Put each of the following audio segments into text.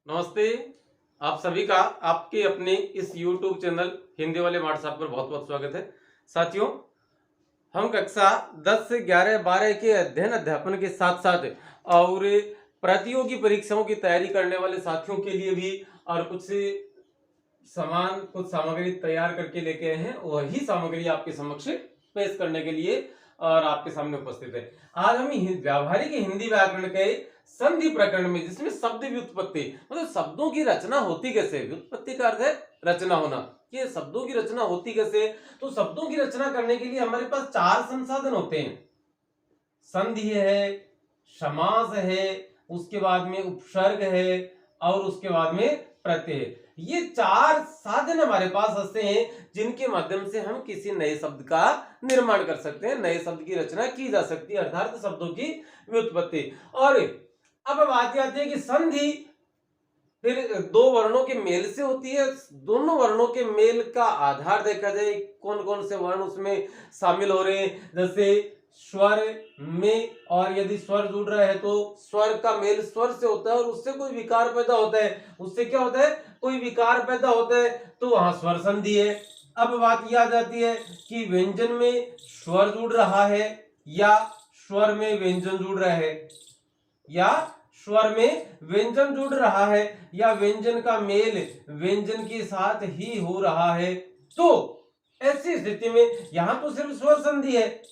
नमस्ते। आप सभी का आपके अपने इस YouTube चैनल हिंदी वाले व्हाट्सएप पर बहुत बहुत स्वागत है। साथियों, हम कक्षा 10 से 11 12 के अध्ययन अध्यापन के साथ साथ और प्रतियोगी परीक्षाओं की तैयारी करने वाले साथियों के लिए भी और कुछ सामग्री तैयार करके लेके आए हैं। वही सामग्री आपके समक्ष पेश करने के लिए और आपके सामने उपस्थित है। आज हम व्यावहारिक हिंदी व्याकरण के संधि प्रकरण में, जिसमें शब्द व्युत्पत्ति मतलब शब्दों की रचना होती कैसे, व्युत्पत्ति का अर्थ है रचना होना, कि शब्दों की रचना होती कैसे। तो शब्दों की रचना करने के लिए हमारे पास 4 संसाधन होते हैं। संधि है, समास है, उसके बाद में उपसर्ग है और उसके बाद में प्रत्यय है। ये 4 साधन हमारे पास ऐसे हैं जिनके माध्यम से हम किसी नए शब्द का निर्माण कर सकते हैं, नए शब्द की रचना की जा सकती है, अर्थात शब्दों की व्युत्पत्ति। और अब बात आती है कि संधि फिर दो वर्णों के मेल से होती है। दोनों वर्णों के मेल का आधार देखा जाए, कौन कौन से वर्ण उसमें शामिल हो रहे हैं। जैसे स्वर में, और यदि स्वर जुड़ रहा है तो स्वर का मेल स्वर से होता है और उससे कोई विकार पैदा होता है, उससे क्या होता है, कोई विकार पैदा होता है, तो वहां स्वर संधि है। अब बात यह आ जाती है कि व्यंजन में स्वर जुड़ रहा है या स्वर में व्यंजन जुड़ रहा है, या स्वर में व्यंजन जुड़ रहा है, या व्यंजन का मेल व्यंजन के साथ ही हो रहा है, तो ऐसी स्थिति में यहां तो सिर्फ स्वर संधि है,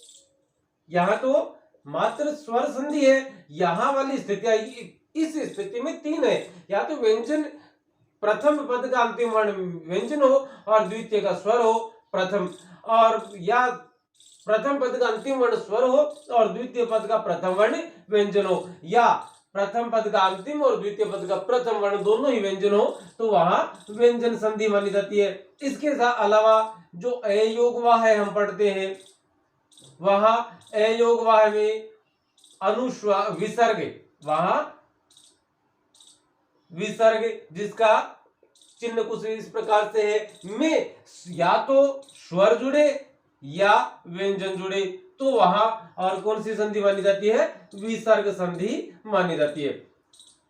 यहां तो मात्र स्वर संधि है। यहां वाली स्थिति, इस स्थिति में 3 है, या तो व्यंजन प्रथम पद का अंतिम वर्ण व्यंजन हो और द्वितीय का स्वर हो प्रथम, और या प्रथम पद का अंतिम वर्ण स्वर हो और द्वितीय पद का प्रथम वर्ण व्यंजन हो, या प्रथम पद का अंतिम और द्वितीय पद का प्रथम वर्ण दोनों ही व्यंजन हो, तो वहां व्यंजन संधि मानी जाती है। इसके अलावा जो अयोगवाह है हम पढ़ते हैं, वहां अयोगवाह में अनुस्वार विसर्ग, वहां विसर्ग जिसका चिन्ह कुछ इस प्रकार से है, में या तो स्वर जुड़े या व्यंजन जुड़े, तो वहां और कौन सी संधि मानी जाती है, विसर्ग संधि मानी जाती है।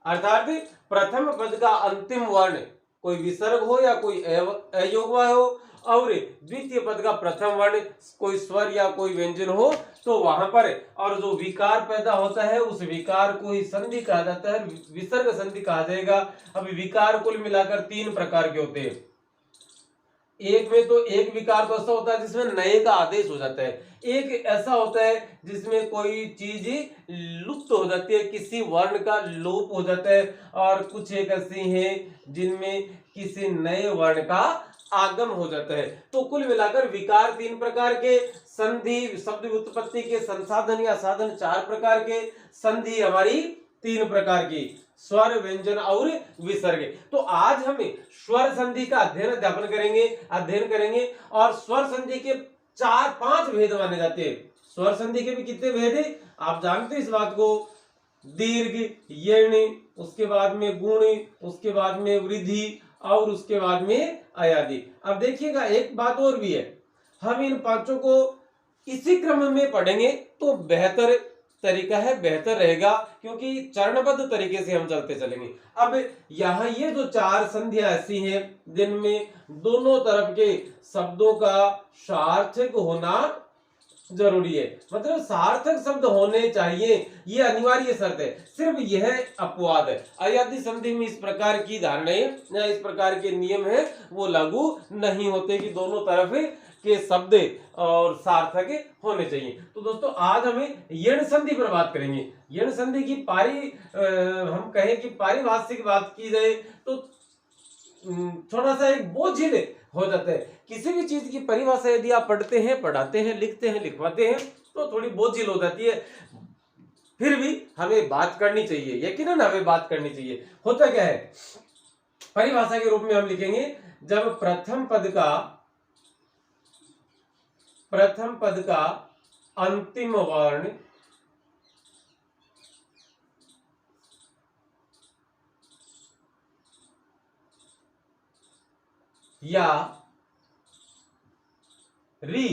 अर्थात प्रथम पद का अंतिम वर्ण कोई विसर्ग हो या कोई अयोगवाह हो, और द्वितीय पद का प्रथम वर्ण कोई स्वर या कोई व्यंजन हो, तो वहां पर और जो विकार पैदा होता है उस विकार को ही संधि कहा जाता है, विसर्ग संधि कहा जाएगा। अब विकार कुल मिलाकर 3 प्रकार के होते हैं। एक में तो एक विकार तो ऐसा होता है जिसमें नए का आदेश हो जाता है, एक ऐसा होता है जिसमें कोई चीज लुप्त हो जाती है, किसी वर्ण का लोप हो जाता है, और कुछ एक ऐसी हैं जिनमें किसी नए वर्ण का आगम हो जाता है। तो कुल मिलाकर विकार 3 प्रकार के, संधि शब्द व्युत्पत्ति के संसाधन या साधन 4 प्रकार के, संधि हमारी 3 प्रकार की, स्वर व्यंजन और विसर्ग। तो आज हम स्वर संधि का अध्ययन करेंगे और स्वर संधि के 4-5 भेद माने जाते हैं। स्वर संधि के भी कितने भेद हैं आप जानते हैं इस बात को, दीर्घ, यण, उसके बाद में गुण, उसके बाद में वृद्धि और उसके बाद में अयादि। अब देखिएगा एक बात और भी है, हम इन पांचों को इसी क्रम में पढ़ेंगे तो बेहतर तरीका है, बेहतर रहेगा, क्योंकि चरणबद्ध तरीके से हम चलते चलेंगे। अब यहाँ ये जो 4 संधियां ऐसी हैं जिनमें दोनों तरफ के शब्दों का सार्थक होना जरूरी है, मतलब सार्थक शब्द होने चाहिए, ये अनिवार्य शर्त है, सिर्फ यह अपवाद है। अयदि संधि में इस प्रकार की धारणाएं या इस प्रकार के नियम है वो लागू नहीं होते कि दोनों तरफ के शब्द और सार्थक होने चाहिए। तो दोस्तों आज हमें यण संधि पर बात करेंगे। यण संधि की हम कहें कि पारिभाषिक बात की जाए तो थोड़ा सा एक बोझिल हो जाता है। किसी भी चीज की परिभाषा यदि आप पढ़ते हैं, पढ़ाते हैं, लिखते हैं, लिखवाते हैं तो थोड़ी बोझिल हो जाती है, फिर भी हमें बात करनी चाहिए, यकीनन हमें बात करनी चाहिए। होता क्या है, परिभाषा के रूप में हम लिखेंगे, जब प्रथम पद का अंतिम वर्ण या री,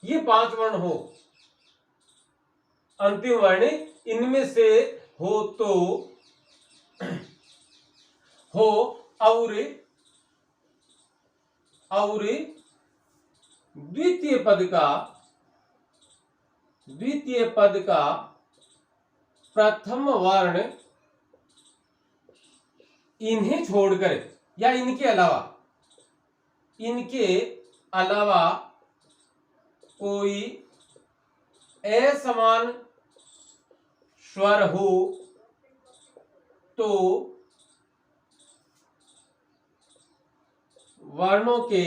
ये 5 वर्ण हो, अंतिम वर्ण इनमें से हो तो हो और द्वितीय पद का प्रथम वर्ण इन्हें छोड़कर या इनके अलावा कोई असमान स्वर हो तो वर्णों के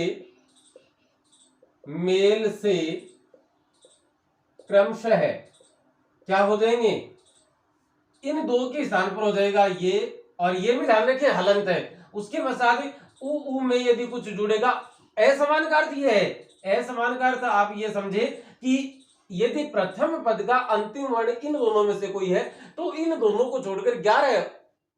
मेल से क्रमशः क्या हो जाएंगे, इन दो के स्थान पर हो जाएगा ये, और ये भी ध्यान रखें हलंत है। उसके पश्चात उ में यदि कुछ जुड़ेगा, असमान का अर्थ ये है, असमान का अर्थ आप ये समझे कि यदि प्रथम पद का अंतिम वर्ण इन दोनों में से कोई है तो इन दोनों को छोड़कर 11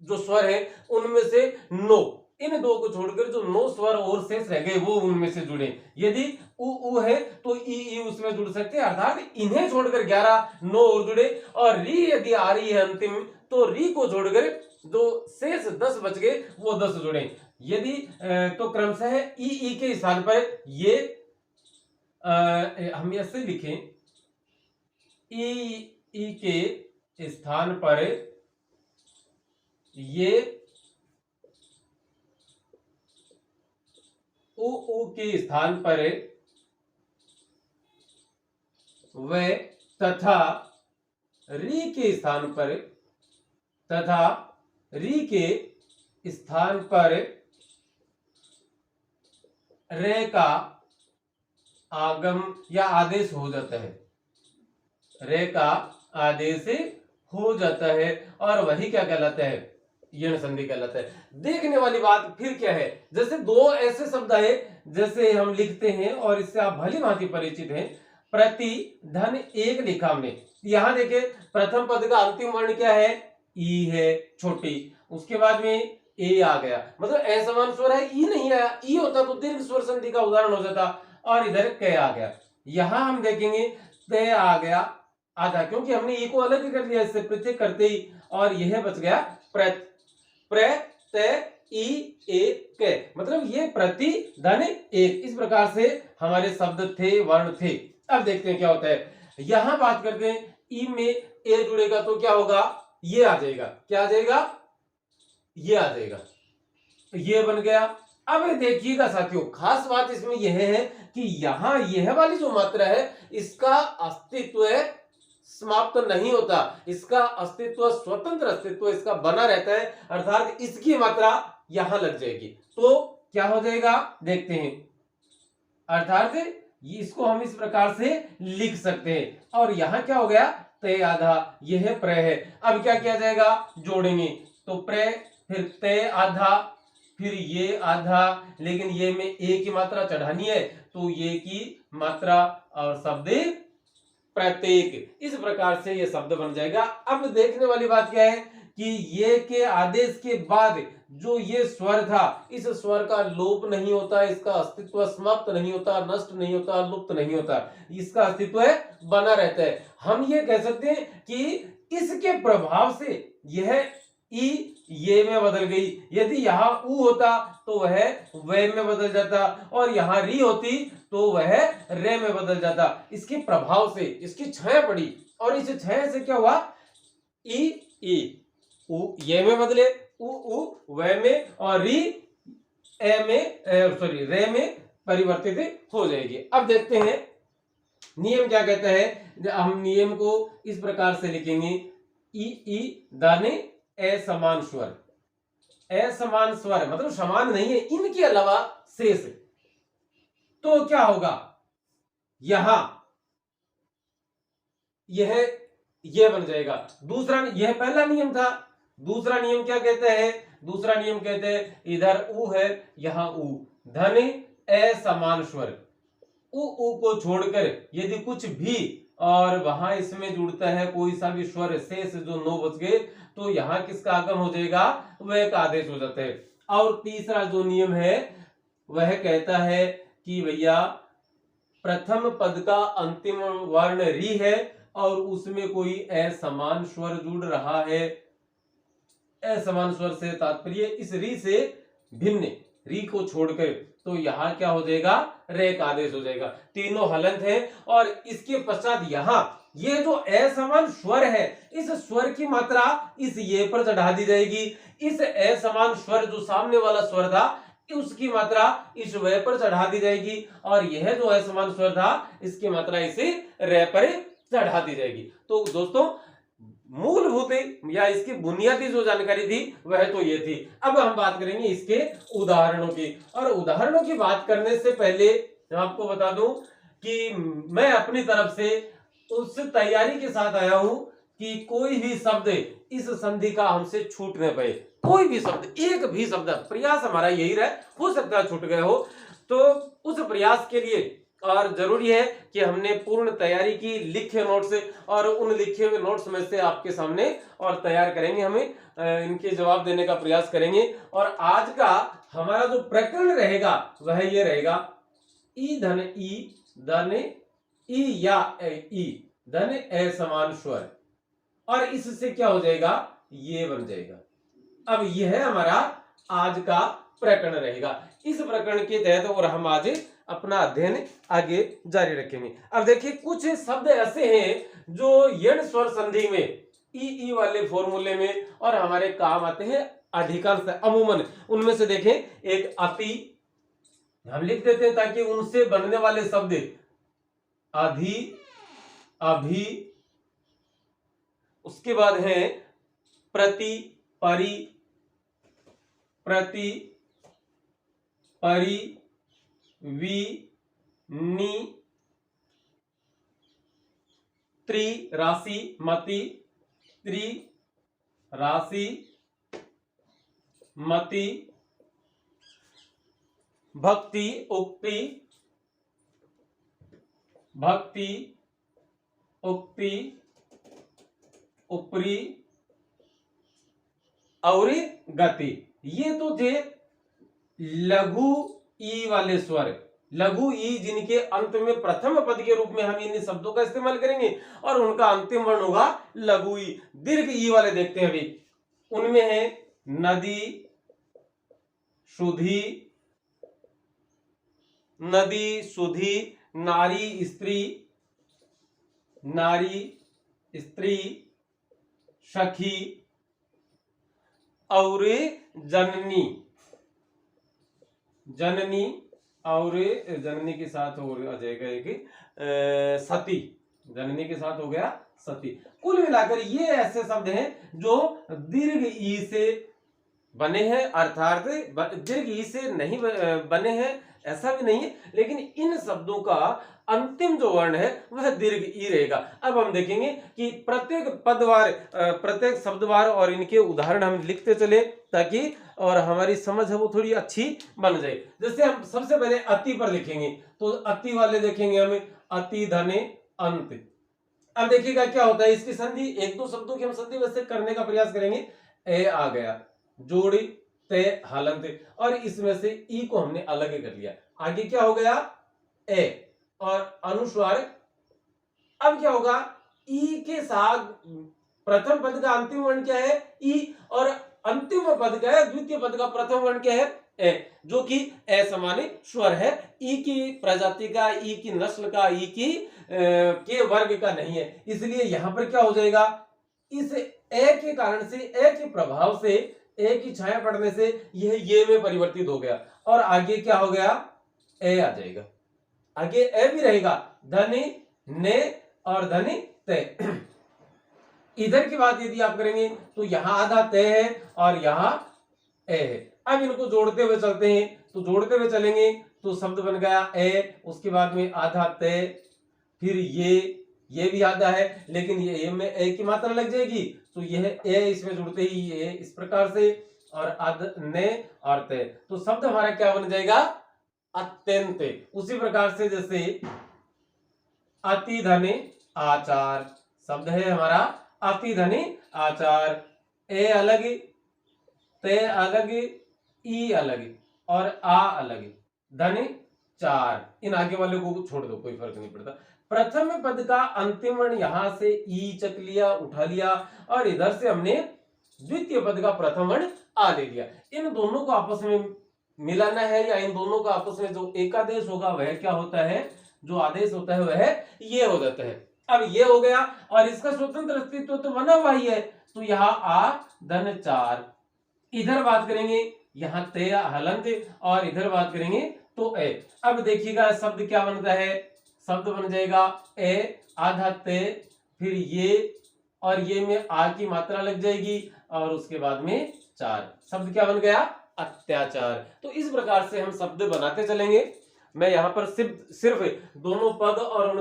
जो स्वर है उनमें से 9, इन दो को छोड़कर जो 9 स्वर और शेष रह गए वो उनमें से जुड़े। यदि उ है तो ई उसमें जुड़ सकते हैं, अर्थात इन्हें छोड़कर 11 9 और जुड़े, और री यदि आ रही है अंतिम तो री को छोड़कर जो शेष 10 बच गए वो 10 जुड़े। यदि तो क्रमशः ई के स्थान पर ये हम ऐसे लिखें, ई के स्थान पर ये उ के स्थान पर व तथा री के स्थान पर रे का आगम या आदेश हो जाता है, रे का आदेश हो जाता है, और वही क्या कहलाता है, यण संधि कहलाता है। देखने वाली बात फिर क्या है, जैसे दो ऐसे शब्द है जैसे हम लिखते हैं और इससे आप भली भांति परिचित हैं। प्रति धन एक लिखा हमने, यहां देखिए प्रथम पद का अंतिम वर्ण क्या है, ई है छोटी, उसके बाद में ए आ गया, मतलब असमान स्वर है, ई नहीं आया, ई होता तो दीर्घ स्वर संधि का उदाहरण हो जाता, और इधर क आ गया। यहां हम देखेंगे ते आ गया आधा, क्योंकि हमने ई को अलग कर दिया इससे प्रत्येक करते ही, और यह बच गया प्रत, प्र ते ई ए के, मतलब ये प्रति धन एक। इस प्रकार से हमारे शब्द थे, वर्ण थे। अब देखते हैं क्या होता है, यहां बात करते हैं ई में ए जुड़ेगा तो क्या होगा, ये आ जाएगा, क्या आ जाएगा, ये आ जाएगा, ये बन गया। अब देखिएगा साथियों, खास बात इसमें यह है कि यहां यह वाली जो मात्रा है इसका अस्तित्व समाप्त नहीं होता, इसका अस्तित्व स्वतंत्र अस्तित्व इसका बना रहता है, अर्थात इसकी मात्रा यहां लग जाएगी तो क्या हो जाएगा देखते हैं। अर्थात इसको हम इस प्रकार से लिख सकते हैं, और यहां क्या हो गया, ते आधा, यह प्र है। अब क्या किया जाएगा, जोड़ेंगे, तो प्र फिर ते आधा फिर ये आधा, लेकिन ये में ए की मात्रा चढ़ानी है तो ये की मात्रा और शब्द प्रत्येक, इस प्रकार से ये शब्द बन जाएगा। अब देखने वाली बात क्या है कि ये के आदेश के बाद जो ये स्वर था, इस स्वर का लोप नहीं होता, इसका अस्तित्व समाप्त नहीं होता, नष्ट नहीं होता, लुप्त नहीं होता, इसका अस्तित्व बना रहता है। हम ये कह सकते हैं कि इसके प्रभाव से यह ई ये में बदल गई, यदि यहाँ उ होता तो वह वे में बदल जाता, और यहाँ री होती तो वह रे में बदल जाता। इसके प्रभाव से इसकी छाया पड़ी, और इस छाया से क्या हुआ, ई उ ये में बदले, उ वे में, और री ए में सॉरी रे में परिवर्तित हो जाएगी। अब देखते हैं नियम क्या कहता है। हम नियम को इस प्रकार से लिखेंगे, ई दाने असमान स्वर, असमान स्वर मतलब समान नहीं है, इनके अलावा शेष, तो क्या होगा, यहां यह बन जाएगा। दूसरा, यह पहला नियम था, दूसरा नियम क्या कहता है, दूसरा नियम कहते हैं इधर उ है यहां उ, धन असमान स्वर, उ को छोड़कर यदि कुछ भी और वहां इसमें जुड़ता है कोई सा भी स्वर शेष जो 9 बच गए तो यहां किसका आगम हो जाएगा, वह का आदेश हो जाता है। और तीसरा जो नियम है वह कहता है कि भैया प्रथम पद का अंतिम वर्ण री है और उसमें कोई असमान स्वर जुड़ रहा है असमान स्वर से तात्पर्य इस री से भिन्न, री को छोड़कर, तो यहाँ क्या हो जाएगा, रे का आदेश हो जाएगा। तीनों हलंत है और इसके पश्चात यहाँ ये जो असमान स्वर है, इस स्वर की मात्रा इस ये पर चढ़ा दी जाएगी। इस असमान स्वर जो सामने वाला स्वर था उसकी मात्रा इस वे पर चढ़ा दी जाएगी और यह जो असमान स्वर था इसकी मात्रा इसे रे पर चढ़ा दी जाएगी। तो दोस्तों मूलभूत या इसकी बुनियादी जो जानकारी थी वह तो ये थी। अब हम बात करेंगे इसके उदाहरणों की, और उदाहरणों की बात करने से पहले मैं आपको बता दूं कि मैं अपनी तरफ से उस तैयारी के साथ आया हूं कि कोई भी शब्द इस संधि का हमसे छूट न पाए, कोई भी शब्द, एक भी शब्द, प्रयास हमारा यही रहे, हो सकता है छूट गए हो, तो उस प्रयास के लिए और जरूरी है कि हमने पूर्ण तैयारी की, लिखे नोट्स, और उन लिखे हुए नोट्स में से आपके सामने और तैयार करेंगे, हमें इनके जवाब देने का प्रयास करेंगे। और आज का हमारा जो प्रकरण रहेगा वह ये रहेगा, ई धन ई या ई धन असमान स्वर, और इससे क्या हो जाएगा, ये बन जाएगा। अब यह हमारा आज का प्रकरण रहेगा। इस प्रकरण के तहत और हम आज अपना अध्ययन आगे जारी रखेंगे। अब देखिए कुछ शब्द ऐसे हैं जो यण स्वर संधि में ई वाले फॉर्मूले में और हमारे काम आते हैं अधिकांश, अमूमन। उनमें से देखें, एक अति हम लिख देते हैं ताकि उनसे बनने वाले शब्द अधि, अभी, उसके बाद है प्रति, परि, प्रति, परि, वि, नि, त्रि, राशि, मति, त्रि, राशि, मति, भक्ति, उक्ति, भक्ति, उक्ति, उपरी और गति। ये तो थे लघु ई वाले स्वर, लघु ई जिनके अंत में प्रथम पद के रूप में हम इन शब्दों का इस्तेमाल करेंगे और उनका अंतिम वर्ण होगा लघु ई। दीर्घ ई वाले देखते हैं अभी, उनमें है नदी, सुधी, नदी, सुधी, नारी, स्त्री, नारी, स्त्री, सखी और जननी, जननी और जननी के साथ हो जाएगा एक सती, जननी के साथ हो गया सती। कुल मिलाकर ये ऐसे शब्द हैं जो दीर्घ ई से बने हैं, अर्थात दीर्घ ई से नहीं बने हैं ऐसा भी नहीं है, लेकिन इन शब्दों का अंतिम जो वर्ण है वह दीर्घ ई रहेगा। अब हम देखेंगे कि प्रत्येक पदवार, प्रत्येक शब्दवार और इनके उदाहरण हम लिखते चले ताकि और हमारी समझ है वो थोड़ी अच्छी बन जाए। जैसे हम सबसे पहले अति पर लिखेंगे तो अति वाले देखेंगे हमें, अति धने अंत। अब देखिएगा क्या होता है इसकी संधि, एक दो शब्दों की हम संधि वैसे करने का प्रयास करेंगे। ए आ गया, जोड़ी, ते, हलंत, और इसमें से ई को हमने अलग कर लिया। आगे क्या हो गया, ए और अनुस्वार। अब क्या होगा, ई के साथ प्रथम पद का अंतिम वर्ण क्या है, ई, और अंतिम पद का है द्वितीय पद का प्रथम वर्ण क्या है, ए, जो कि असमानी स्वर है। ई की प्रजाति का, ई की नस्ल का, ई की के वर्ग का नहीं है, इसलिए यहां पर क्या हो जाएगा, इस ए के कारण से, ए के प्रभाव से, ए की छाया पड़ने से यह ये में परिवर्तित हो गया और आगे क्या हो गया, ए आ जाएगा। आगे ए भी रहेगा, धनी, ने और धनी, ते। इधर की बात यदि आप करेंगे तो यहां आधा ते है और यहां ए है। अब इनको जोड़ते हुए चलते हैं, तो जोड़ते हुए चलेंगे तो शब्द बन गया ए, उसके बाद में आधा ते, फिर ये भी आधा है, लेकिन ये में ए की मात्रा लग जाएगी तो यह ए इसमें जुड़ते ही ये इस प्रकार से, और अध, ने और ते, तो शब्द हमारा क्या बन जाएगा, अत्यंत। उसी प्रकार से जैसे अति धने आचार, शब्द है हमारा अति धने आचार, ए अलग, ते अलग, ई अलग और आ अलग, धने चार। इन आगे वाले को छोड़ दो, कोई फर्क नहीं पड़ता। प्रथम पद का अंतिम वर्ण यहां से ई चक लिया, उठा लिया, और इधर से हमने द्वितीय पद का प्रथम वर्ण आ ले लिया। इन दोनों को आपस में मिलाना है या इन दोनों का आपस में जो एकादेश होगा वह क्या होता है, जो आदेश होता है वह ये हो जाता है। अब ये हो गया और इसका स्वतंत्र अस्तित्व तो बना हुआ ही है, तो यहाँ आ धन 4। इधर बात करेंगे यहाँ ते हलंत और इधर बात करेंगे तो ए। अब देखिएगा शब्द क्या बनता है, शब्द बन जाएगा ए आधा ते, फिर ये और ये में आ की मात्रा लग जाएगी और उसके बाद में 4। शब्द क्या बन गया, अत्याचार। तो इस प्रकार से हम शब्द बनाते चलेंगे। मैं यहाँ पर सिर्फ दोनों पद और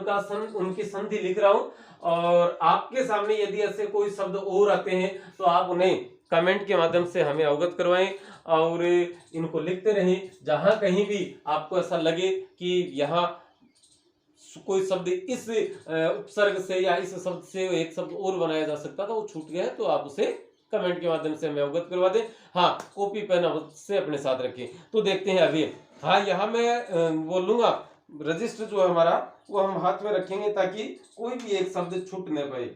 उनकी संधि लिख रहा हूं, और आपके सामने यदि ऐसे कोई शब्द और आते हैं तो आप उन्हें कमेंट के माध्यम से हमें अवगत करवाएं और इनको लिखते रहें। जहां कहीं भी आपको ऐसा लगे कि यहाँ कोई शब्द इस उपसर्ग से या इस शब्द से एक शब्द और बनाया जा सकता था, वो छूट गया है, तो आप उसे कमेंट के माध्यम से हमें अवगत करवा दें। हाँ, कॉपी पेन से अपने साथ रखें। तो देखते हैं अभी। हाँ, यहाँ मैं बोलूंगा रजिस्टर जो है हमारा वो हम हाथ में रखेंगे ताकि कोई भी एक शब्द छूट न पाए।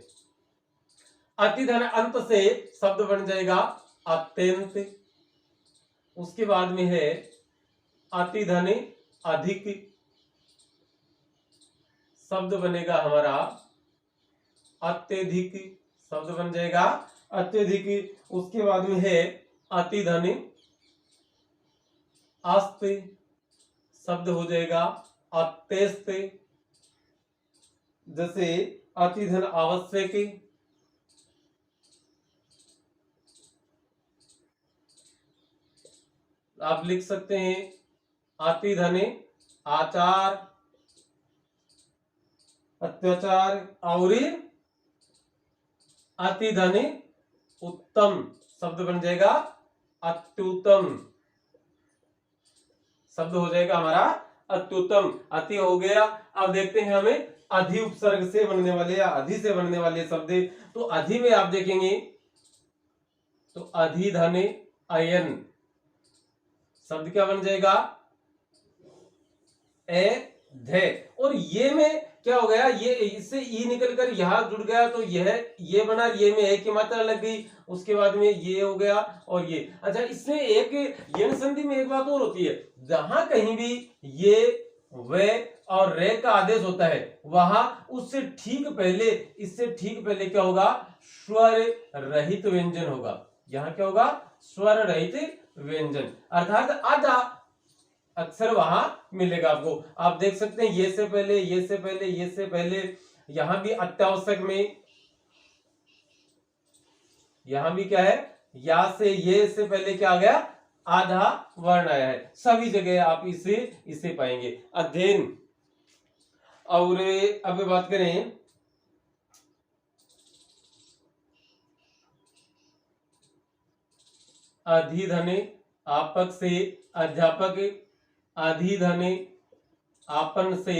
अतिधन अंत से शब्द बन जाएगा अत्यंत। उसके बाद में है अतिधन अधिक, शब्द बनेगा हमारा अत्यधिक, शब्द बन जाएगा अत्यधिक। उसके बाद में है अतिधन अस्त, शब्द हो जाएगा अत्यस्त। जैसे अतिधन आवश्यक, आप लिख सकते हैं अतिधन आचार, अत्याचार, और अतिधन उत्तम, शब्द बन जाएगा अत्युत्तम, शब्द हो जाएगा हमारा अत्युत्तम। अति हो गया। अब देखते हैं हमें अधि उपसर्ग से बनने वाले या अधि से बनने वाले शब्द। तो अधि में आप देखेंगे तो अधिधन अयन, शब्द क्या बन जाएगा ए धे। और ये में क्या हो गया, ये इससे ई निकलकर यहां जुड़ गया, तो यह ये बना, ये में एक की मात्रा लग गई, उसके बाद में ये हो गया और ये। अच्छा, इसमें एक यण संधि में एक बात और होती है, जहां कहीं भी ये वे और रे का आदेश होता है वहां उससे ठीक पहले, इससे ठीक पहले क्या होगा, स्वर रहित व्यंजन होगा। यहां क्या होगा, स्वर रहित व्यंजन, अर्थात आधा अक्षर वहां मिलेगा आपको। आप देख सकते हैं ये से पहले, ये से पहले, ये से पहले, यहां भी अत्यावश्यक में, यहां भी क्या है, या से ये से पहले क्या आ गया, आधा वर्ण आया है। सभी जगह आप इसे पाएंगे। अध्ययन। और अब बात करें अधिधन आपक से अध्यापक, अधिधन आपन से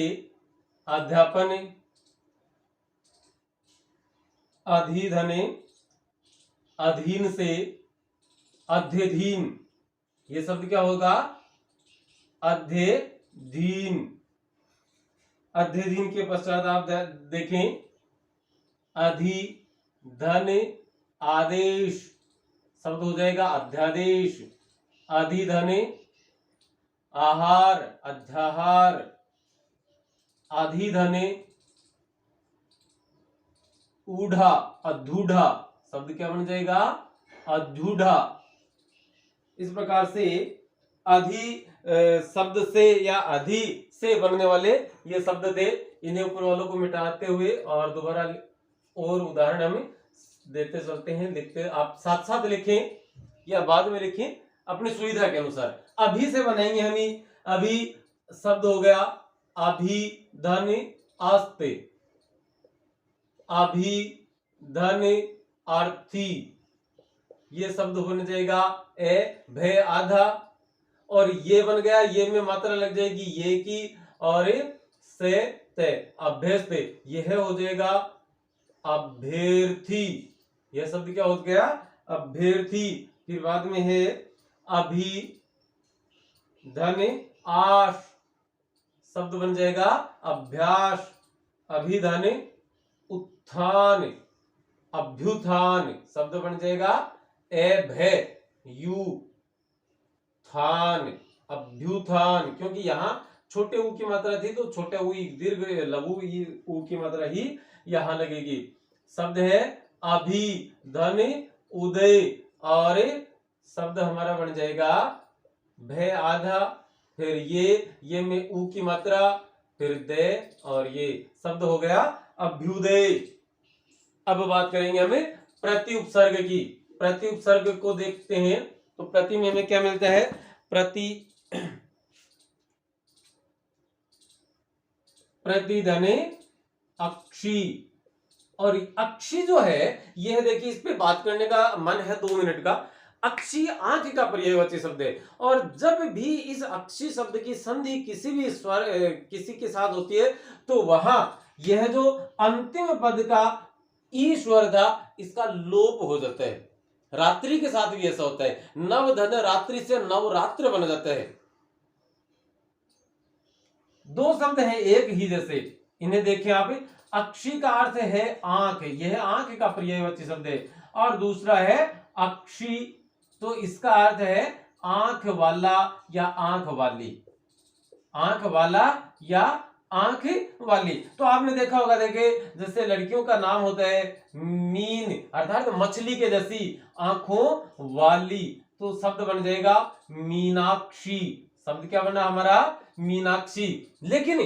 अध्यापन, अधिधन अधीन से अध्यधीन। ये शब्द क्या होगा, अध्यधीन। अध्यधीन के पश्चात आप देखें अधिधन आदेश, शब्द हो जाएगा अध्यादेश। अधिधन आहार, अध्याहार। अधिधन ऊढ़ा, अधूढ़ा, शब्द क्या बन जाएगा, अधूढ़ा। इस प्रकार से अधि शब्द से या अधि से बनने वाले ये शब्द थे। इन्हें ऊपर वालों को मिटाते हुए और दोबारा और उदाहरण हम देते चलते हैं। लिखते आप साथ साथ लिखें या बाद में लिखें अपनी सुविधा के अनुसार। अभी से बनाएंगे हम ही। अभी शब्द हो गया अभिधन आस्ते, अभिधन अर्थी, ये शब्द बन जाएगा ए भे आधा। और ये बन गया, ये में मात्रा लग जाएगी ये की और से ते, अभ्यस्त, यह हो जाएगा अभ्यर्थी। यह शब्द क्या हो गया, अभ्यर्थी। फिर बाद में है अभिधन आश, शब्द बन जाएगा अभ्यास। अभिधन उत्थान, अभ्युत्थान, शब्द बन जाएगा थान, अभ्युत्थान, क्योंकि यहाँ छोटे ऊ की मात्रा थी तो छोटे ऊ दीर्घ लघु ऊ की मात्रा ही यहां लगेगी। शब्द है अभी, धन, उदय, और शब्द हमारा बन जाएगा भय आधा, फिर ये में ऊ की मात्रा, फिर दे, और ये शब्द हो गया अभ्युदय। अब बात करेंगे हमें प्रति उपसर्ग की। प्रति उपसर्ग को देखते हैं तो प्रति में हमें क्या मिलता है? प्रतिधने अक्षी, और अक्षी जो है यह देखिए, इस पे बात करने का मन है 2 मिनट का। अक्षी आंख का पर्यायवाची शब्द है, और जब भी इस अक्षी शब्द की संधि किसी भी स्वर किसी के साथ होती है तो वहां यह जो अंतिम पद का ई स्वर था इसका लोप हो जाता है। रात्रि के साथ भी ऐसा होता है, नव धन रात्रि से नवरात्र बन जाता है। 2 शब्द हैं एक ही जैसे, इन्हें देखिए आप। अक्षी का अर्थ है आंख, यह आंख का पर्यायवाची शब्द है, और दूसरा है अक्षी, तो इसका अर्थ है आंख वाला या आंख वाली, आंख वाला या आंख वाली। तो आपने देखा होगा, देखिए जैसे लड़कियों का नाम होता है मीन, अर्थात मछली के जैसी आंखों वाली, तो शब्द बन जाएगा मीनाक्षी। शब्द क्या बना हमारा? मीनाक्षी। लेकिन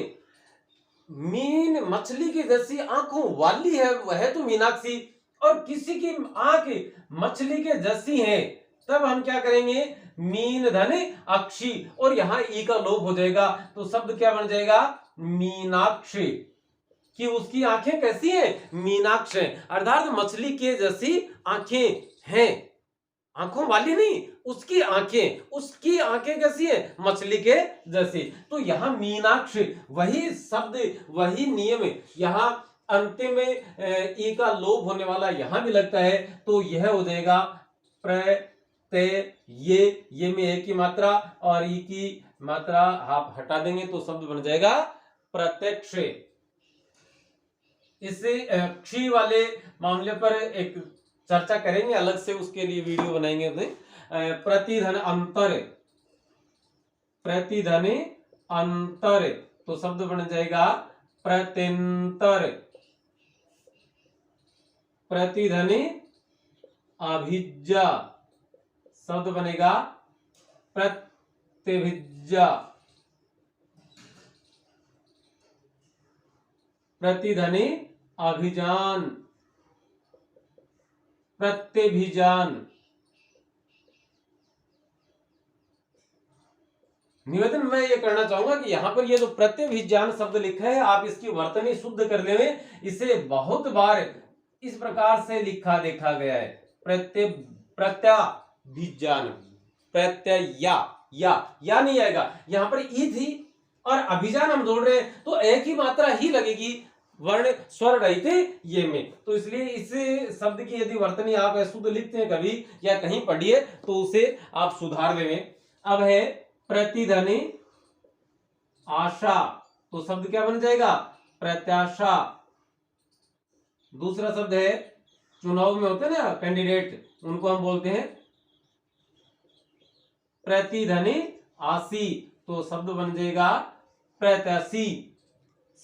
मीन मछली की जैसी आंखों वाली है, वह तो मीनाक्षी, और किसी की आंख मछली के जैसी है, तब हम क्या करेंगे? मीन धन अक्षी, और यहां ई का लोप हो जाएगा, तो शब्द क्या बन जाएगा? मीनाक्षी। कि उसकी आंखें कैसी हैं? मीनाक्ष है, अर्थात मछली के जैसी आंखें हैं, आंखों वाली नहीं, उसकी आंखें कैसी है? मछली के जैसी। तो यहां मीनाक्ष, वही शब्द, वही नियम यहां अंतिम में ई का लोप होने वाला यहां भी लगता है, तो यह हो जाएगा ये में ए की मात्रा और ई की मात्रा आप हटा देंगे तो शब्द बन जाएगा प्रत्यक्ष। इसे क्षी वाले मामले पर एक चर्चा करेंगे अलग से, उसके लिए वीडियो बनाएंगे अपने। प्रतिधन अंतर, प्रतिधन अंतर, तो शब्द बन जाएगा प्रत्यंतर। प्रतिधन अभिज्जा, शब्द बनेगा प्रत्यभिज्जा। प्रतिधन अभिजान, प्रत्यभिजान। निवेदन मैं ये करना चाहूंगा कि यहां पर ये जो प्रत्यभिजान शब्द लिखा है, आप इसकी वर्तनी शुद्ध कर लेंगे। इसे बहुत बार इस प्रकार से लिखा देखा गया है, प्रत्याभिजान, प्रत्यय या नहीं आएगा, यहां पर ई थी और अभिजान हम जोड़ रहे हैं तो एक ही मात्रा ही लगेगी, वर्ण स्वर रहित ये में, तो इसलिए इस शब्द की यदि वर्तनी आप शुद्ध लिखते हैं कभी या कहीं पढ़िए तो उसे आप सुधार देंगे। अब है प्रतिधनी आशा, तो शब्द क्या बन जाएगा? प्रत्याशा। दूसरा शब्द है, चुनाव में होते हैं ना कैंडिडेट, उनको हम बोलते हैं प्रतिधनी आसी, तो शब्द बन जाएगा प्रत्याशी।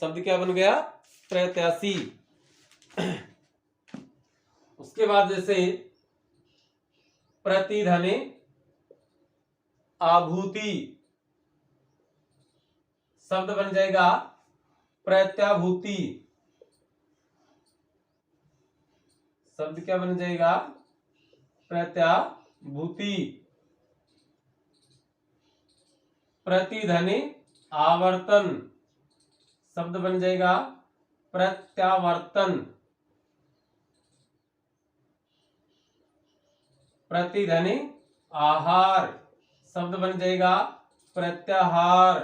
शब्द क्या बन गया? प्रत्याशी। उसके बाद जैसे प्रतिधने आभूति, शब्द बन जाएगा प्रत्याभूति। शब्द क्या बन जाएगा? प्रत्याभूति। प्रतिधने आवर्तन, शब्द बन जाएगा प्रत्यावर्तन। प्रतिधने आहार, शब्द बन जाएगा प्रत्याहार।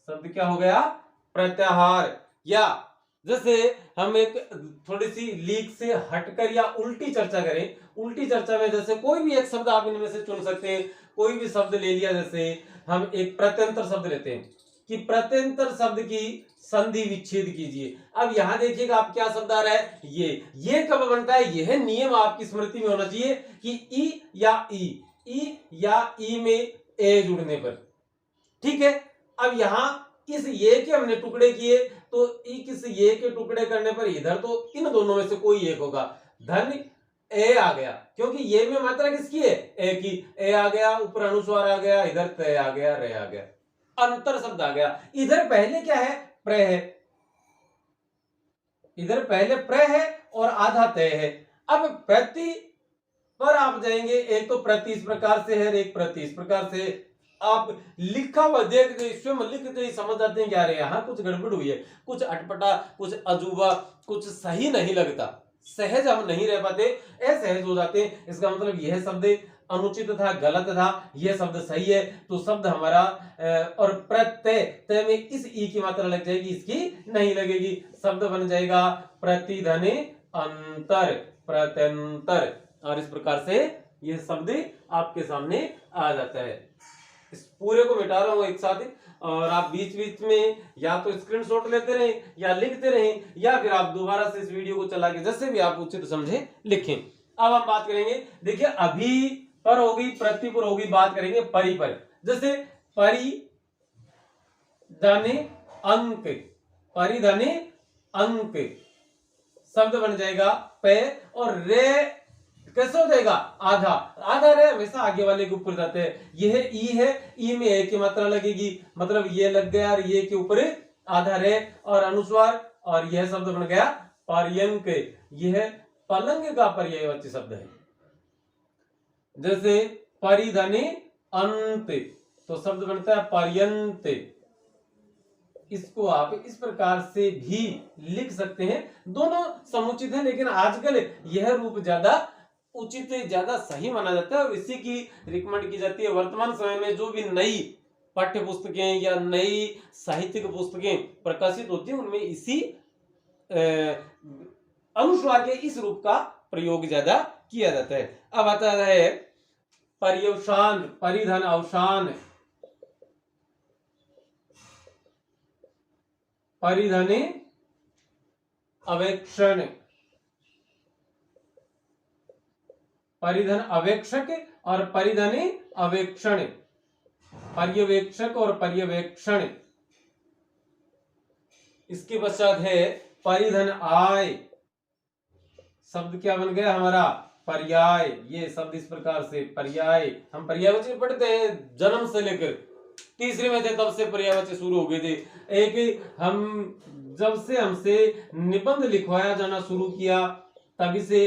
शब्द क्या हो गया? प्रत्याहार। या जैसे हम एक थोड़ी सी लीक से हटकर या उल्टी चर्चा करें, उल्टी चर्चा में जैसे कोई भी एक शब्द आप इनमें से चुन सकते हैं, कोई भी शब्द ले लिया, जैसे हम एक प्रत्यंतर शब्द लेते हैं, कि प्रत्यंतर शब्द की संधि विच्छेद कीजिए। अब यहां देखिएगा आप क्या शब्द आ रहा है, ये कब बनता है, यह नियम आपकी स्मृति में होना चाहिए कि ई या ई में ए जुड़ने पर, ठीक है। अब यहां इस ये के हमने टुकड़े किए, तो किस ये के टुकड़े करने पर इधर तो इन दोनों में से कोई एक होगा, धन ए आ गया, क्योंकि ये में मात्रा किसकी है, ए की, ए आ गया, ऊपर अनुस्वार आ गया, इधर तय आ गया, रे आ गया, अंतर शब्द आ गया। इधर पहले क्या है, प्र है, इधर पहले प्र है और आधा तय है। अब प्रति पर आप जाएंगे, एक तो प्रति इस प्रकार से है, एक प्रति इस प्रकार से। आप लिखा हुआ देख स्वयं लिखते ही समझ जाते हैं क्या रे यहाँ कुछ गड़बड़ हुई है, कुछ अटपटा, कुछ अजूबा, कुछ सही नहीं लगता, सहज हम नहीं रह पाते, असहज हो जाते हैं। इसका मतलब यह शब्द अनुचित था, गलत था, यह शब्द सही है, तो शब्द हमारा और प्रत्यय, तय में इस ई की मात्रा लग जाएगी, इसकी नहीं लगेगी, शब्द बन जाएगा प्रतिधन अंतर, प्रत्यंतर। और इस प्रकार से यह शब्द आपके सामने आ जाता है। इस पूरे को मिटा रहा हूं एक साथ ही, और आप बीच बीच में या तो स्क्रीनशॉट लेते रहें या लिखते रहें, या फिर आप दोबारा से इस वीडियो को चला के जैसे भी आप उचित समझे लिखें। अब हम बात करेंगे, देखिए अभी पर हो गई, प्रति पर हो गई, बात करेंगे परि पर। जैसे परिधन अंक, परिधन अंक शब्द बन जाएगा पे, और रे कैसे हो जाएगा, आधा, आधा रे हमेशा आगे वाले के ऊपर जाते हैं। यह ई है, ई में ए की मात्रा लगेगी, मतलब ये लग गया और ये के ऊपर आधा रे और अनुस्वार, और यह शब्द बन गया पर्यंक। यह पलंग का पर्यायवाची शब्द है। जैसे परिधन अंत, तो शब्द बनता है पर्यंत। इसको आप इस प्रकार से भी लिख सकते हैं, दोनों समुचित है, लेकिन आजकल यह रूप ज्यादा उचित, ज्यादा सही माना जाता है, और इसी की रिकमेंड की जाती है। वर्तमान समय में जो भी नई पाठ्य पुस्तकें या नई साहित्यिक पुस्तकें प्रकाशित होती हैं, उनमें इसी अनुस्वार के इस रूप का प्रयोग ज्यादा किया जाता है। अब आता है पर्यवसान, परिधन अवसान, परिधन अवेक्षण, परिधन अवेक्षक और परिधन अवेक्षण, पर्यवेक्षक और पर्यवेक्षण। इसके पश्चात है परिधन आय, शब्द क्या बन गया हमारा, पर्याय। ये शब्द इस प्रकार से पर्याय, हम पर्यायवाची पढ़ते हैं जन्म से लेकर तीसरे में थे तब से पर्यायवाची शुरू हो गए थे। एक हम जब से हमसे निबंध लिखवाया जाना शुरू किया तभी से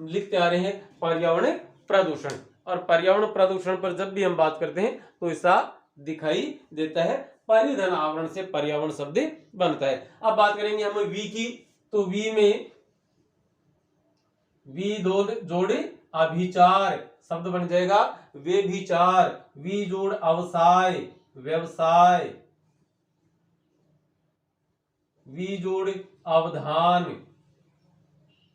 लिखते आ रहे हैं पर्यावरण प्रदूषण। और पर्यावरण प्रदूषण पर जब भी हम बात करते हैं तो ऐसा दिखाई देता है, परिधन आवरण से पर्यावरण शब्द बनता है। अब बात करेंगे हम वी की, तो वी में वी दो जोड़ अभिचार शब्द बन जाएगा वे विचार, वी जोड़ अवसाय व्यवसाय, वी जोड़ अवधान।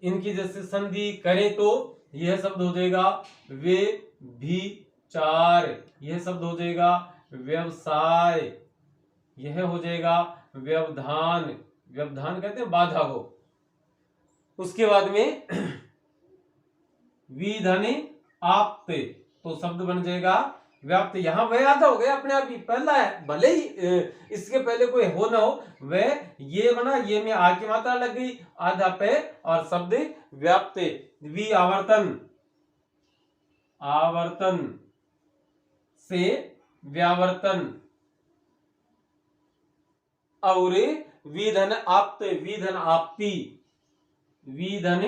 इनकी जैसे संधि करें तो यह शब्द हो जाएगा वे भी चार, यह शब्द हो जाएगा व्यवसाय, यह हो जाएगा व्यवधान। व्यवधान कहते हैं बाधा को। उसके बाद में विधन आप्त, तो शब्द बन जाएगा व्याप्त। यहां वह आधा हो गया अपने आप ही, पहला है भले ही इसके पहले कोई हो ना हो, वह ये बना, ये में आ की मात्रा लग गई आधा पे, और शब्द व्याप्त। वि आवर्तन, आवर्तन से व्यावर्तन, और विधन आप्त, विधन आपती, विधन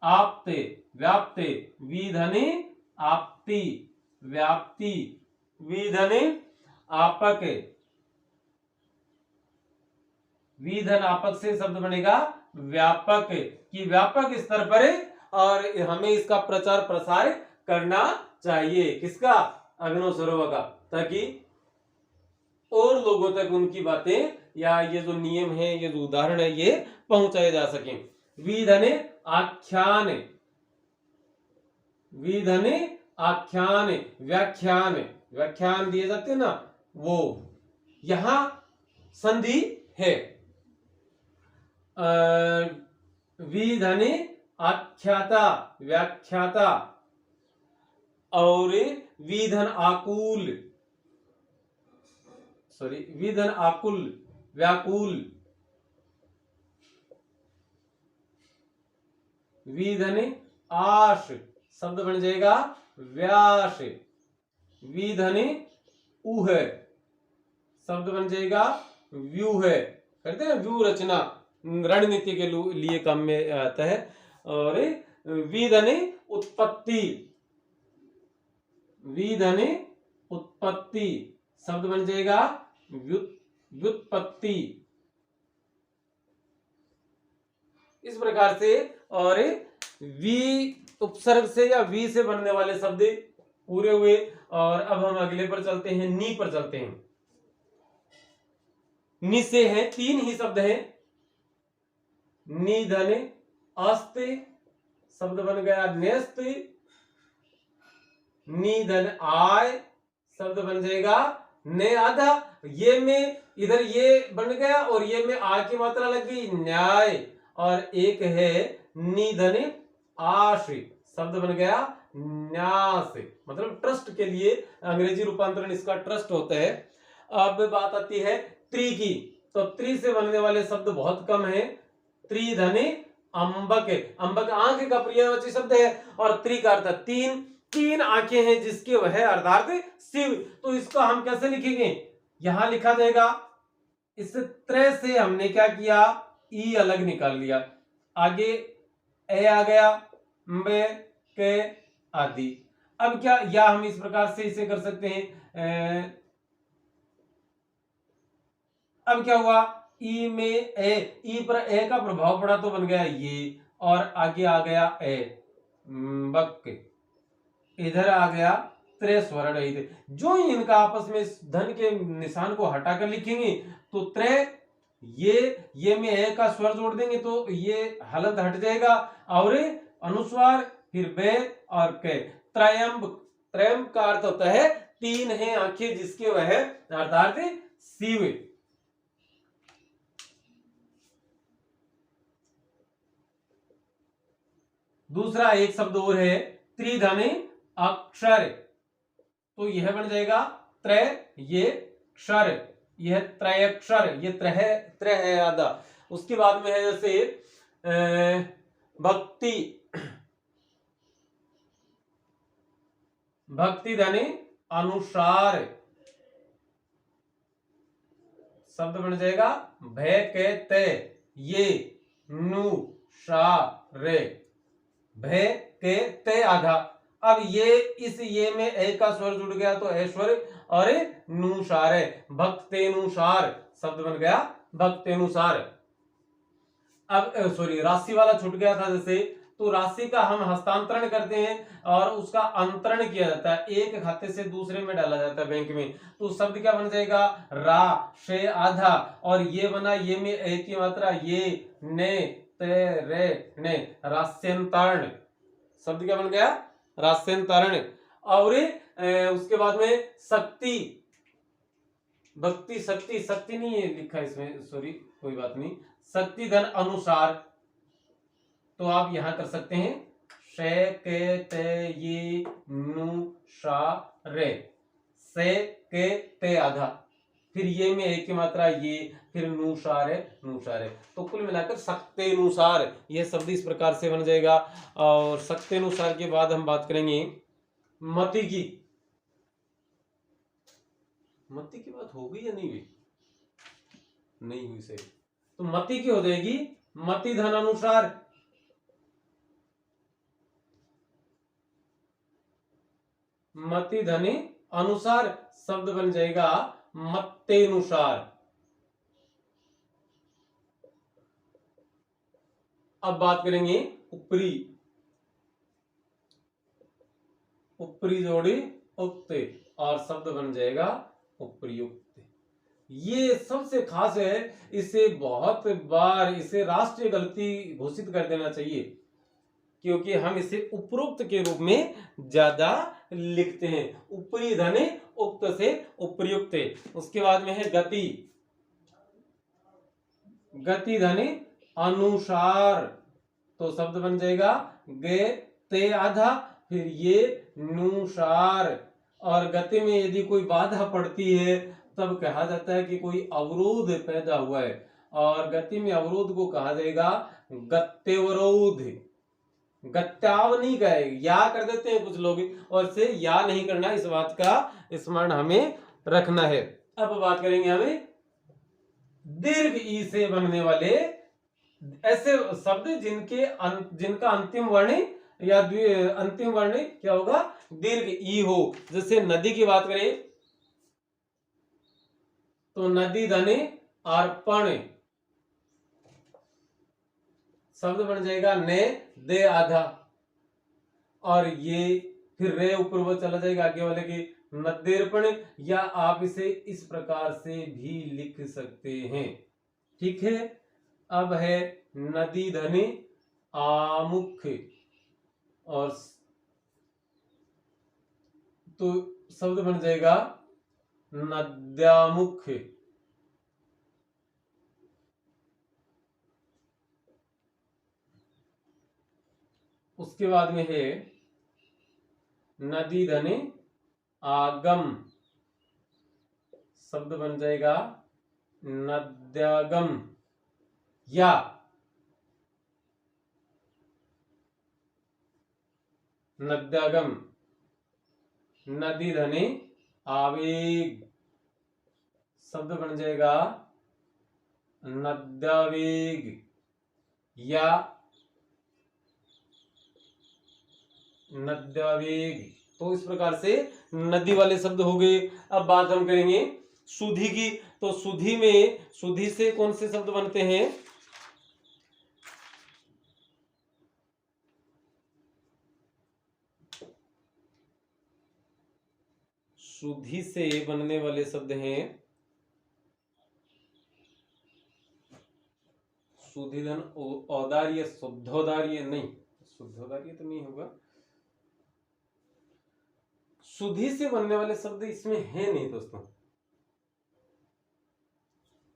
आप्त व्याप्त, विधन आपती व्याप्ति, विधन आपक, विधन आपक से शब्द बनेगा व्यापक, कि व्यापक स्तर पर और हमें इसका प्रचार प्रसार करना चाहिए। किसका, अभिनव सरोवर का, ताकि और लोगों तक उनकी बातें या ये जो नियम है, ये जो उदाहरण है, ये पहुंचाए जा सके। विधन आख्यान, विधन आख्यान व्याख्यान, व्याख्यान दिए जाते हैं ना वो। यहां संधि है। विधनि आख्याता व्याख्याता और विधन आकुल, सॉरी विधन आकुल व्याकुल, विधनि आश शब्द बन जाएगा व्यास, विधनि उह शब्द बन जाएगा व्यूह, करते हैं व्यूह रचना रणनीति के लिए काम में आता है। और विधनि उत्पत्ति, विधनि उत्पत्ति शब्द बन जाएगा व्युत्पत्ति, इस प्रकार से। और वी उपसर्ग से या वी से बनने वाले शब्द पूरे हुए। और अब हम अगले पर चलते हैं, नी पर चलते हैं। नि से हैं 3 ही शब्द हैं। निधन अस्ति शब्द बन गया नेस्त, निधन आय शब्द बन जाएगा ने आधा, ये में इधर ये बन गया और ये में आ की मात्रा लग गई न्याय। और एक है निधन आश शब्द बन गया न्यास, मतलब ट्रस्ट के लिए अंग्रेजी रूपांतरण इसका ट्रस्ट होता है। अब बात आती है त्रि की, तो त्रि से बनने वाले शब्द बहुत कम है। त्रिधनि अंबक, अंबक आंख का पर्यायवाची शब्द है और त्रि का अर्थ 3, 3 आंखें हैं जिसके वह अर्थात शिव। तो इसको हम कैसे लिखेंगे, यहां लिखा जाएगा, इस त्रय से हमने क्या किया, ई अलग निकाल लिया, आगे ए आ गया, बे के आदि। अब क्या, या हम इस प्रकार से इसे कर सकते हैं, अब क्या हुआ, ई में ए, ई पर ए का प्रभाव पड़ा तो बन गया ये, और आगे आ गया ए बक, इधर आ गया त्रय स्वर्ण। जो ही इनका आपस में धन के निशान को हटाकर लिखेंगे तो त्रय, ये में ए का स्वर जोड़ देंगे तो ये हलंत हट जाएगा, और अनुस्वार फिर बे और के। त्रयंब, त्रयंब का अर्थ होता है 3 है आंखें जिसके वह अर्थात शिव। दूसरा एक शब्द और है त्रिधनि अक्षर, तो यह बन जाएगा त्रय, ये क्षर, यह त्रयक्षर, ये त्रय है आधा। उसके बाद में है जैसे भक्ति, भक्ति धनि अनुसार शब्द बन जाएगा भय के ते, ये नु सा रे, भय के ते आधा। अब ये इस ये में ए का स्वर जुड़ गया तो ऐश्वर, और नुसार है, भक्तेनुसार शब्द बन गया भक्तेनुसार। अब सॉरी राशि वाला छूट गया था जैसे, तो राशि का हम हस्तांतरण करते हैं और उसका अंतरण किया जाता है, एक खाते से दूसरे में डाला जाता है बैंक में, तो शब्द क्या बन जाएगा, रा शे आधा, और ये बना ये में ए की मात्रा, ये ने ते रे ने, रास्यंतरण शब्द क्या बन गया, रास्यंतरण। और उसके बाद में शक्ति, भक्ति शक्ति, शक्ति नहीं है लिखा इसमें, सॉरी कोई बात नहीं, शक्ति धन अनुसार, तो आप यहां कर सकते हैं शे के ते ये नु शा रे, से के ते आधा, फिर ये में एक की मात्रा ये, फिर नुसार है, नुसार है, तो कुल मिलाकर सक्तेनुसार यह शब्द इस प्रकार से बन जाएगा। और सक्तेनुसार के बाद हम बात करेंगे मति की। मति की बात हो गई या नहीं हुई, नहीं हुई सही, तो मति की हो जाएगी मति धन अनुसार, मति धनि अनुसार शब्द बन जाएगा मत्तेनुसार। अब बात करेंगे ऊपरी, ऊपरी जोड़ी उक्त, और शब्द बन जाएगा उपर्युक्त। ये सबसे खास है, इसे बहुत बार इसे राष्ट्रीय गलती घोषित कर देना चाहिए, क्योंकि हम इसे उपरोक्त के रूप में ज्यादा लिखते हैं, ऊपरी धने उक्त से उपर्युक्त। उसके बाद में है गति, गति धनी अनुसार, तो शब्द बन जाएगा गे ते आधा, फिर ये नुसार। और गति में यदि कोई बाधा पड़ती है तब कहा जाता है कि कोई अवरोध पैदा हुआ है, और गति में अवरोध को कहा जाएगा गत्यवरोध। गत्याव नहीं कहे, या कर देते हैं कुछ लोग, और से या नहीं करना, इस बात का स्मरण हमें रखना है। अब बात करेंगे हमें दीर्घ ई से बनने वाले ऐसे शब्द जिनका अंतिम वर्ण या अंतिम वर्ण क्या होगा, दीर्घ ई हो। जैसे नदी की बात करें तो नदी धनी अर्पण, शब्द बन जाएगा ने दे आधा, और ये फिर रे ऊपर वो चला जाएगा आगे वाले की नद्यर्पण, या आप इसे इस प्रकार से भी लिख सकते हैं। ठीक है, अब है नदी धनी आमुख, और तो शब्द बन जाएगा नद्यामुख। उसके बाद में है नदी धनी आगम, शब्द बन जाएगा नद्यागम, या नद्यागम। नदी धनी आवेग, शब्द बन जाएगा नद्यावेग, या नद्यावेग। तो इस प्रकार से नदी वाले शब्द हो गए। अब बात हम करेंगे सुधि की, तो सुधि में सुधि से कौन से शब्द बनते हैं, सुधि से बनने वाले शब्द हैं सुधिधन औदार्य, शुद्धोदार्य नहीं, शुद्धोदार्य तो नहीं होगा, सुधि से बनने वाले शब्द इसमें है नहीं दोस्तों।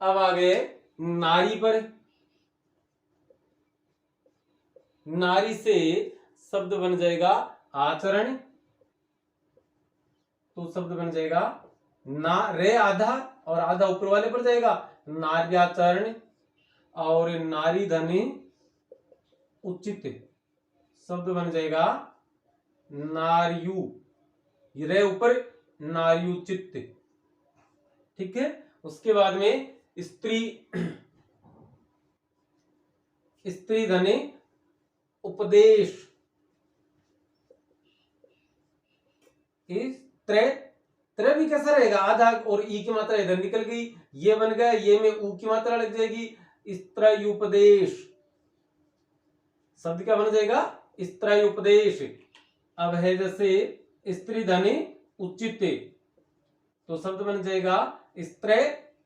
अब आ गए नारी पर। नारी से शब्द बन जाएगा आचरण, तो शब्द बन जाएगा ना रे आधा और आधा ऊपर वाले पर जाएगा नार्याचरण, और नारी धनी उचित, शब्द बन जाएगा नार्यु, रे ऊपर नार्युचित। ठीक है, उसके बाद में स्त्री, स्त्री धनी उपदेश, त्रे भी कैसा रहेगा, आधा और ई की मात्रा इधर निकल गई, ये बन गया, ये में ऊ की मात्रा लग जाएगी, स्त्रुपदेश, शब्द क्या बन जाएगा, स्त्रुपदेश। अब है जैसे स्त्री धनी उचित, तो शब्द बन जाएगा स्त्रुचित,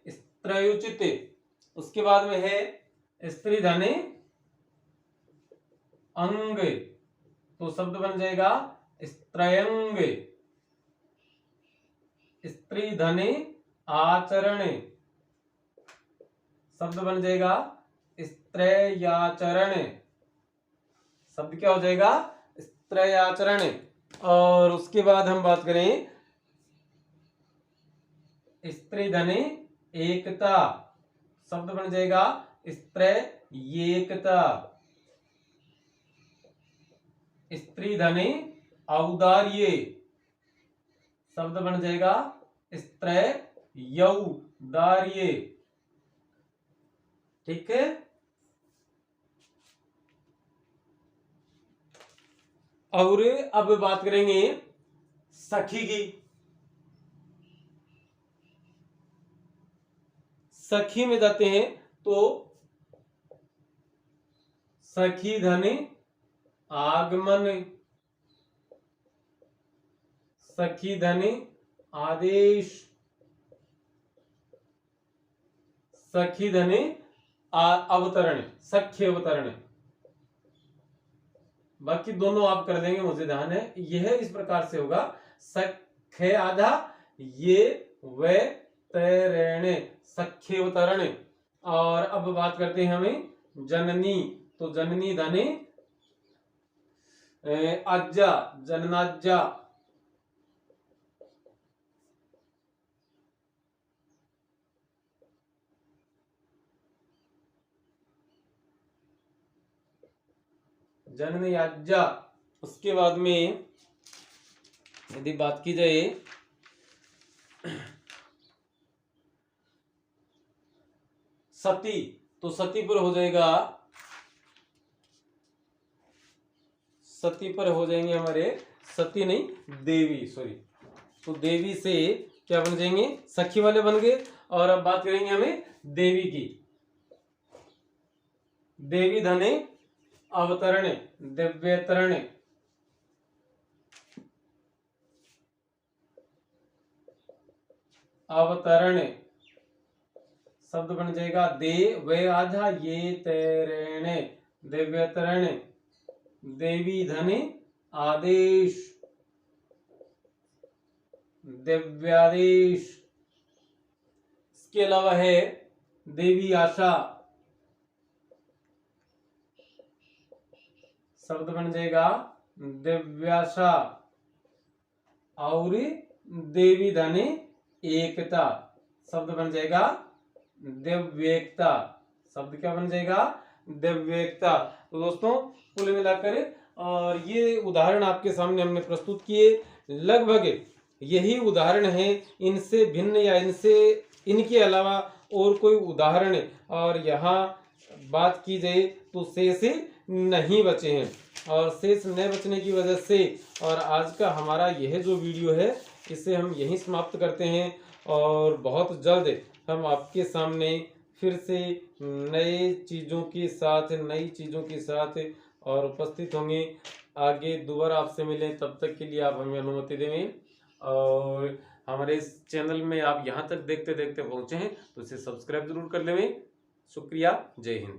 स्त्रुचित। उसके बाद में है स्त्री धनी अंग, तो शब्द बन जाएगा स्त्रयंग। स्त्री धनी आचरण, शब्द बन जाएगा स्त्रयाचरण, शब्द क्या हो जाएगा, स्त्रयाचरण। और उसके बाद हम बात करें स्त्री धनी एकता, शब्द बन जाएगा स्त्रयेकता। स्त्री धनी औदार्य, शब्द बन जाएगा स्त्रयौदार्य। ठीक है, और अब बात करेंगे सखी की। सखी में जाते हैं तो सखी धनी आगमन, सखी धनी आदेश, सखी धनी अवतरण, सख्य अवतरण। बाकी दोनों आप कर देंगे, मुझे ध्यान है। यह इस प्रकार से होगा, सख्य आधा, ये वे तैरेणे, सख्यवतरण। और अब बात करते हैं हमें जननी, तो जननी धने अज्जा, जननाज्जा। जननी अज्जा। उसके बाद में यदि बात की जाए सती, तो सती पर हो जाएगा, सती पर हो जाएंगे हमारे, सती नहीं देवी, सॉरी, तो देवी से क्या बन जाएंगे, सखी वाले बन गए। और अब बात करेंगे हमें देवी की, देवी धने अवतरण, दिव्यतरण। अवतरण शब्द बन जाएगा दे वे आधा ये तेरण, दिव्यतरण। देवी धने आदेश, दिव्यादेश। इसके अलावा है देवी आशा, शब्द बन जाएगा दिव्याशा। और देवी धने एकता, शब्द बन जाएगा दिव्येकता। शब्द क्या बन जाएगा, दिव्येकता। तो दोस्तों कुल मिलाकर और ये उदाहरण आपके सामने हमने प्रस्तुत किए, लगभग यही उदाहरण है, इनसे भिन्न या इनसे इनके अलावा और कोई उदाहरण और यहाँ बात की जाए तो शेष नहीं बचे हैं। और शेष न बचने की वजह से और आज का हमारा यह जो वीडियो है इसे हम यहीं समाप्त करते हैं। और बहुत जल्द हम आपके सामने फिर से नए चीज़ों के साथ, नई चीज़ों के साथ और उपस्थित होंगे। आगे दोबारा आपसे मिलें, तब तक के लिए आप हमें अनुमति दें। और हमारे इस चैनल में आप यहाँ तक देखते देखते पहुँचे हैं तो इसे सब्सक्राइब जरूर कर लें। शुक्रिया, जय हिंद।